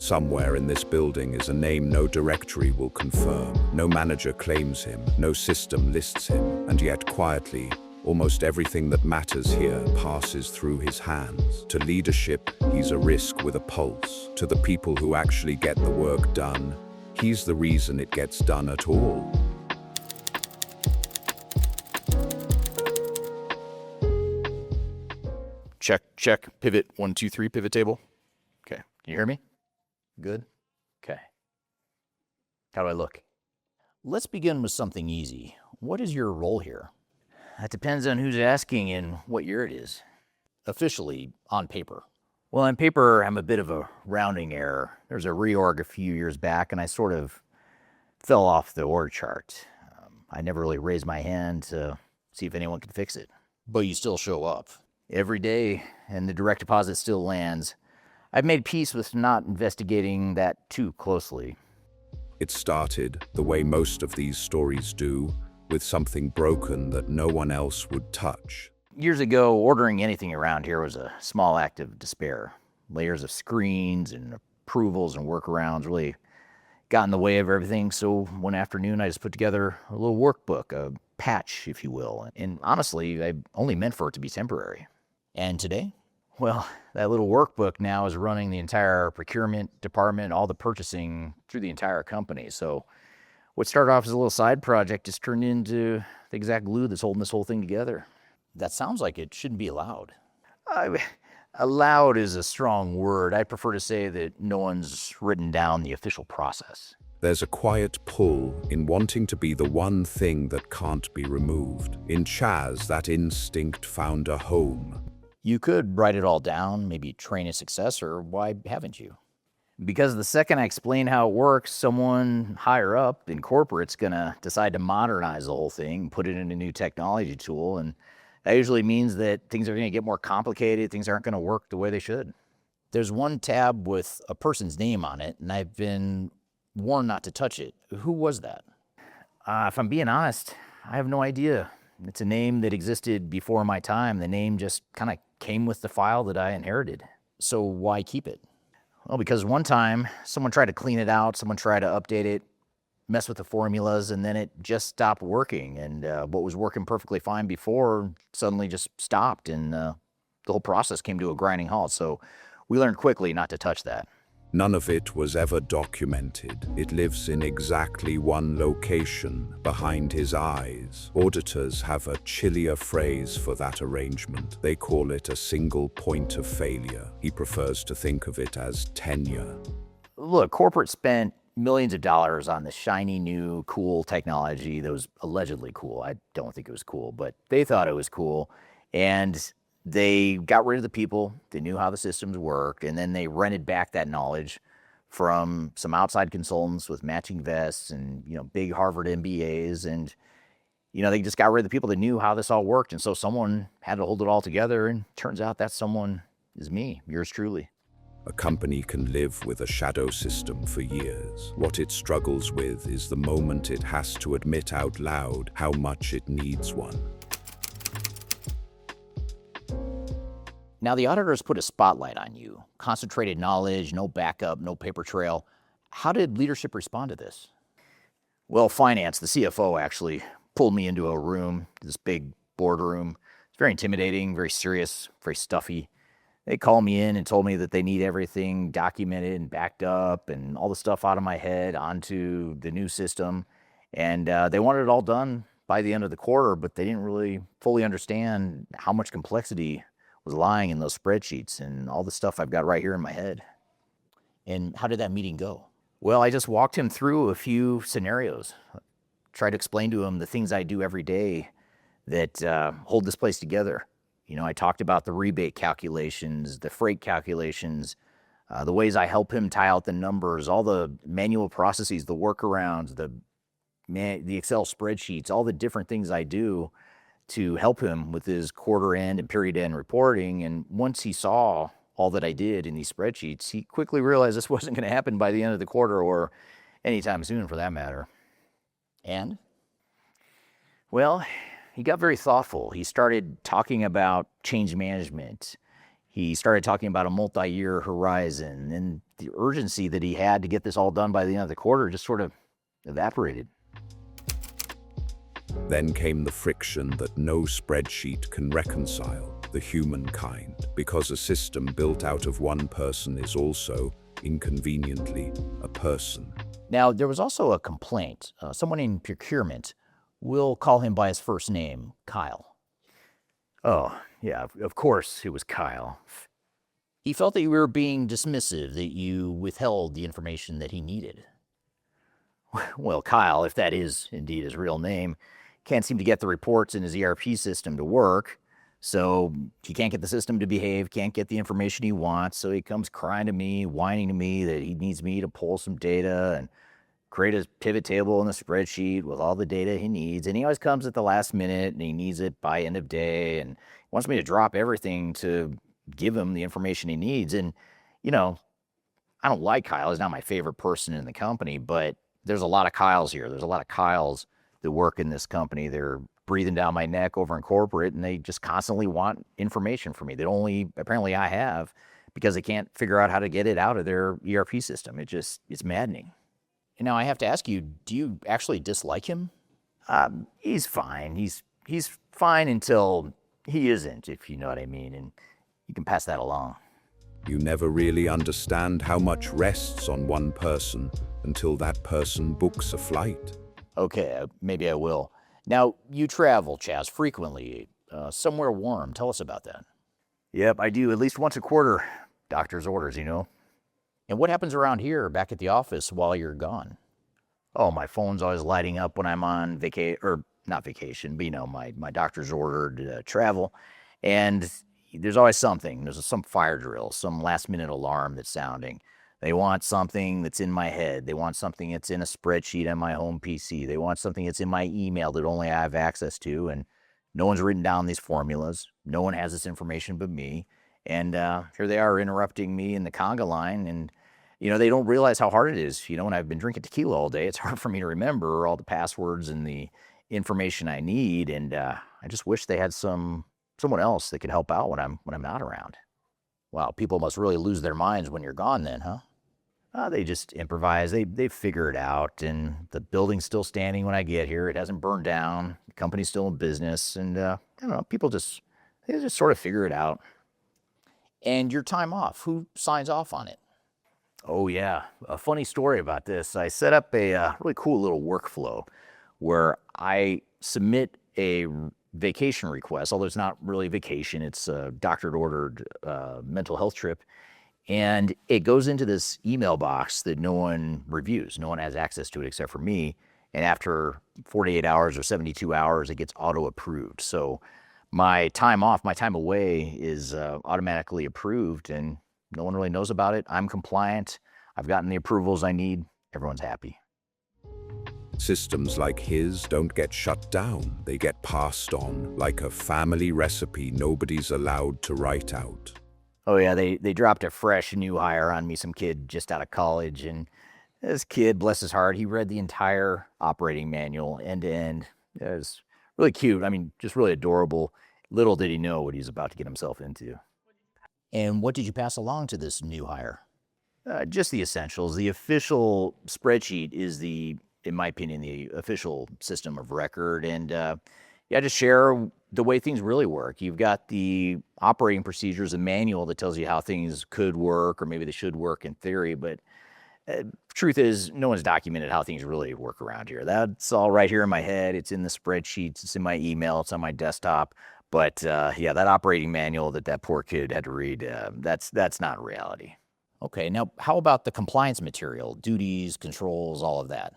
Somewhere in this building is a name no directory will confirm, no manager claims him, no system lists him, and yet quietly, almost everything that matters here passes through his hands. To leadership, he's a risk with a pulse. To the people who actually get the work done, he's the reason it gets done at all. Check, check, pivot, 1, 2, 3, pivot table. Okay, can you hear me? Good? Okay. How do I look? Let's begin with something easy. What is your role here? That depends on who's asking and what year it is. Officially, on paper. Well, on paper, I'm a bit of a rounding error. There's a reorg a few years back, and I sort of fell off the org chart. I never really raised my hand to see if anyone could fix it. But you still show up every day, and the direct deposit still lands. I've made peace with not investigating that too closely. It started, the way most of these stories do, with something broken that no one else would touch. Years ago, ordering anything around here was a small act of despair. Layers of screens and approvals and workarounds really got in the way of everything, so one afternoon I just put together a little workbook, a patch, if you will. And honestly, I only meant for it to be temporary. And today? Well, that little workbook now is running the entire procurement department, all the purchasing through the entire company. So what started off as a little side project just turned into the exact glue that's holding this whole thing together. That sounds like it shouldn't be allowed. Allowed is a strong word. I prefer to say that no one's written down the official process. There's a quiet pull in wanting to be the one thing that can't be removed. In Chaz, that instinct found a home. You could write it all down, maybe train a successor. Why haven't you? Because the second I explain how it works, someone higher up in corporate's gonna decide to modernize the whole thing, put it in a new technology tool, and that usually means that things are gonna get more complicated, things aren't gonna work the way they should. There's one tab with a person's name on it, and I've been warned not to touch it. Who was that? If I'm being honest, I have no idea. It's a name that existed before my time. The name just kind of came with the file that I inherited. So why keep it? Well, because one time someone tried to clean it out, someone tried to update it, mess with the formulas, and then it just stopped working. And what was working perfectly fine before suddenly just stopped, and the whole process came to a grinding halt. So we learned quickly not to touch that. None of it was ever documented. It lives in exactly one location, behind his eyes. Auditors have a chillier phrase for that arrangement. They call it a single point of failure. He prefers to think of it as tenure. Look, corporate spent millions of dollars on this shiny new cool technology that was allegedly cool. I don't think it was cool, but they thought it was cool. And they got rid of the people, they knew how the systems work, and then they rented back that knowledge from some outside consultants with matching vests and, big Harvard MBAs. And, they just got rid of the people that knew how this all worked. And so someone had to hold it all together, and turns out that someone is me, yours truly. A company can live with a shadow system for years. What it struggles with is the moment it has to admit out loud how much it needs one. Now, the auditors put a spotlight on you. Concentrated knowledge, no backup, no paper trail. How did leadership respond to this? Well, finance, the CFO actually pulled me into a room, this big boardroom. It's very intimidating, very serious, very stuffy. They called me in and told me that they need everything documented and backed up and all the stuff out of my head onto the new system. And they wanted it all done by the end of the quarter, but they didn't really fully understand how much complexity was lying in those spreadsheets and all the stuff I've got right here in my head. And how did that meeting go? Well, I just walked him through a few scenarios, tried to explain to him the things I do every day that hold this place together. I talked about the rebate calculations, the freight calculations, the ways I help him tie out the numbers, all the manual processes, the workarounds, the Excel spreadsheets, all the different things I do to help him with his quarter end and period end reporting. And once he saw all that I did in these spreadsheets, he quickly realized this wasn't going to happen by the end of the quarter or anytime soon for that matter. And, well, he got very thoughtful. He started talking about change management. He started talking about a multi-year horizon. And the urgency that he had to get this all done by the end of the quarter just sort of evaporated. Then came the friction that no spreadsheet can reconcile, the humankind, because a system built out of one person is also, inconveniently, a person. Now, there was also a complaint. Someone in procurement, we'll call him by his first name, Kyle. Oh, yeah, of course it was Kyle. He felt that you were being dismissive, that you withheld the information that he needed. Well, Kyle, if that is indeed his real name, can't seem to get the reports in his ERP system to work, so he can't get the system to behave, can't get the information he wants, so he comes crying to me, whining to me that he needs me to pull some data and create a pivot table in the spreadsheet with all the data he needs, and he always comes at the last minute, and he needs it by end of day, and wants me to drop everything to give him the information he needs. And, you know, I don't like Kyle. He's not my favorite person in the company, but there's a lot of Kyles here. There's a lot of Kyles that work in this company. They're breathing down my neck over in corporate, and they just constantly want information from me that only apparently I have because they can't figure out how to get it out of their ERP system. It's maddening. And now I have to ask you, do you actually dislike him? He's fine. He's fine until he isn't, if you know what I mean, and you can pass that along. You never really understand how much rests on one person until that person books a flight. Okay, maybe I will. Now, you travel, Chaz, frequently, somewhere warm. Tell us about that. Yep, I do, at least once a quarter. Doctor's orders, you know. And what happens around here, back at the office, while you're gone? Oh, my phone's always lighting up when I'm on not vacation, but, you know, my doctor's ordered travel. And there's always something. There's some fire drill, some last-minute alarm that's sounding. They want something that's in my head. They want something that's in a spreadsheet on my home PC. They want something that's in my email that only I have access to, and no one's written down these formulas. No one has this information but me. And here they are interrupting me in the conga line, and, you know, they don't realize how hard it is. You know, when I've been drinking tequila all day, it's hard for me to remember all the passwords and the information I need, and I just wish they had someone else that could help out when I'm not around. Wow, people must really lose their minds when you're gone then, huh? They just improvise. They figure it out, and the building's still standing when I get here. It hasn't burned down. The company's still in business, and I don't know, they just sort of figure it out. And your time off, who signs off on it? Oh yeah, a funny story about this. I set up a really cool little workflow where I submit a vacation request, although it's not really vacation, it's a doctor-ordered mental health trip. And it goes into this email box that no one reviews. No one has access to it except for me. And after 48 hours or 72 hours, it gets auto-approved. So my time off, my time away is automatically approved, and no one really knows about it. I'm compliant. I've gotten the approvals I need. Everyone's happy. Systems like his don't get shut down. They get passed on, like a family recipe nobody's allowed to write out. Oh yeah, they dropped a fresh new hire on me, some kid just out of college, and this kid, bless his heart, he read the entire operating manual end to end. It was really cute. I mean, just really adorable. Little did he know what he's about to get himself into. And what did you pass along to this new hire? Just the essentials. The official spreadsheet is in my opinion, the official system of record. And just share the way things really work. You've got the operating procedures, a manual that tells you how things could work, or maybe they should work in theory. But truth is, no one's documented how things really work around here. That's all right here in my head. It's in the spreadsheets. It's in my email. It's on my desktop. But that operating manual that poor kid had to read, that's not reality. Okay, now how about the compliance material, duties, controls, all of that?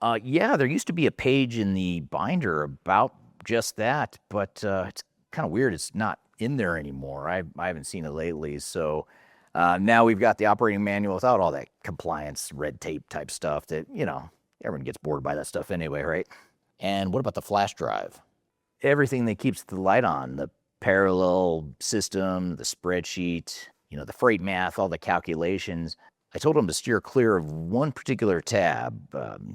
There used to be a page in the binder about just that, but it's kind of weird. It's not in there anymore. I haven't seen it lately. So now we've got the operating manual without all that compliance, red tape type stuff that, you know, everyone gets bored by that stuff anyway, right? And what about the flash drive? Everything that keeps the light on, the parallel system, the spreadsheet, you know, the freight math, all the calculations. I told him to steer clear of one particular tab.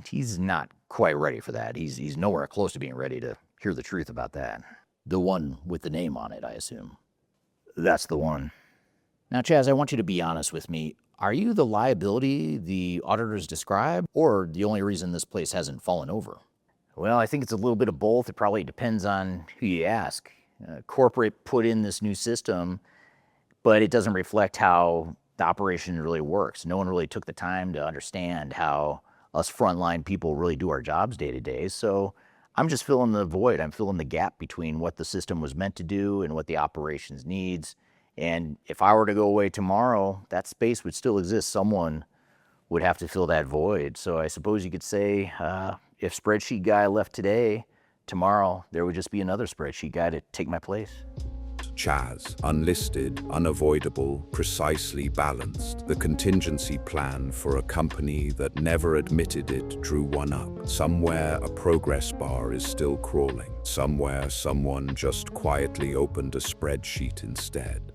He's not quite ready for that. He's nowhere close to being ready to hear the truth about that. The one with the name on it, I assume. That's the one. Now, Chaz, I want you to be honest with me. Are you the liability the auditors describe, or the only reason this place hasn't fallen over? Well, I think it's a little bit of both. It probably depends on who you ask. Corporate put in this new system, but it doesn't reflect how the operation really works. No one really took the time to understand how us frontline people really do our jobs day to day. So I'm just filling the void. I'm filling the gap between what the system was meant to do and what the operations needs. And if I were to go away tomorrow, that space would still exist. Someone would have to fill that void. So I suppose you could say, if spreadsheet guy left today, tomorrow there would just be another spreadsheet guy to take my place. Chaz, unlisted, unavoidable, precisely balanced. The contingency plan for a company that never admitted it drew one up. Somewhere a progress bar is still crawling. Somewhere someone just quietly opened a spreadsheet instead.